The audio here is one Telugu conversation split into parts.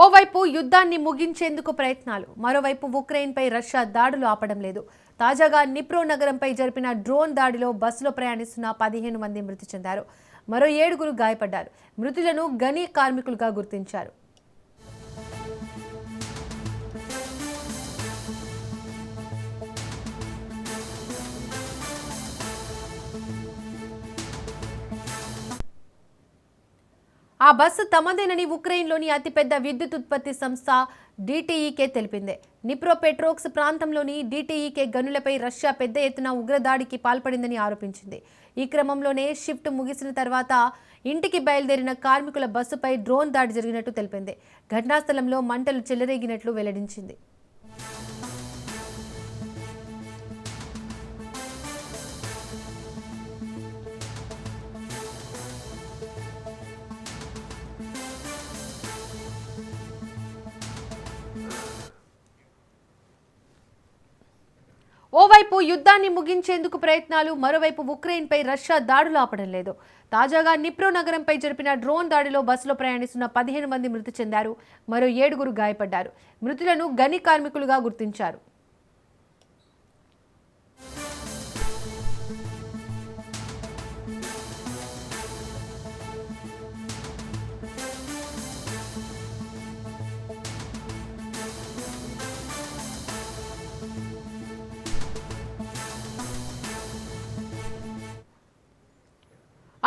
ఓవైపు యుద్ధాన్ని ముగించేందుకు ప్రయత్నాలు, మరోవైపు ఉక్రెయిన్పై రష్యా దాడులు ఆపడం లేదు. తాజాగా నిప్రో నగరంపై జరిపిన డ్రోన్ దాడిలో బస్సులో ప్రయాణిస్తున్న 15 మంది మృతి చెందారు. మరో 7గురు గాయపడ్డారు. మృతులను గని కార్మికులుగా గుర్తించారు. ఆ బస్సు తమదేనని ఉక్రెయిన్లోని అతిపెద్ద విద్యుత్ ఉత్పత్తి సంస్థ డిటిఈకే తెలిపింది. నిప్రోపెట్రోవ్స్క్ ప్రాంతంలోని డిటిఈకే గనులపై రష్యా పెద్ద ఎత్తున ఉగ్రదాడికి పాల్పడిందని ఆరోపించింది. ఈ క్రమంలోనే షిఫ్ట్ ముగిసిన తర్వాత ఇంటికి బయలుదేరిన కార్మికుల బస్సుపై డ్రోన్ దాడి జరిగినట్టు తెలిపింది. ఘటనా స్థలంలో మంటలు చెలరేగినట్లు వెల్లడించింది. ఓవైపు యుద్ధాన్ని ముగించేందుకు ప్రయత్నాలు, మరోవైపు ఉక్రెయిన్పై రష్యా దాడులు ఆపడం లేదు. తాజాగా నిప్రో నగరంపై జరిపిన డ్రోన్ దాడిలో బస్సులో ప్రయాణిస్తున్న 15 మంది మృతి చెందారు. మరో 7గురు గాయపడ్డారు. మృతులను గని కార్మికులుగా గుర్తించారు.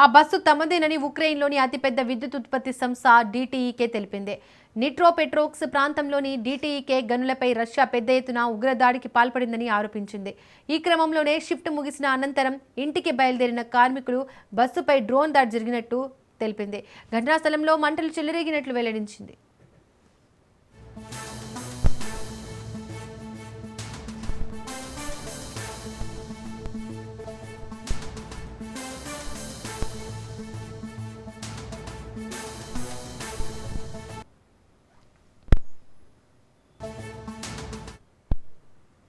ఆ బస్సు తమదేనని ఉక్రెయిన్లోని అతిపెద్ద విద్యుత్ ఉత్పత్తి సంస్థ డిటిఈకే తెలిపింది. నిప్రోపెట్రోవ్స్క్ ప్రాంతంలోని డిటిఈకే గనులపై రష్యా పెద్ద ఎత్తున ఉగ్రదాడికి పాల్పడిందని ఆరోపించింది. ఈ క్రమంలోనే షిఫ్ట్ ముగిసిన అనంతరం ఇంటికి బయలుదేరిన కార్మికులు బస్సుపై డ్రోన్ దాడి జరిగినట్టు తెలిపింది. ఘటనా స్థలంలో మంటలు చెలరేగినట్లు వెల్లడించింది.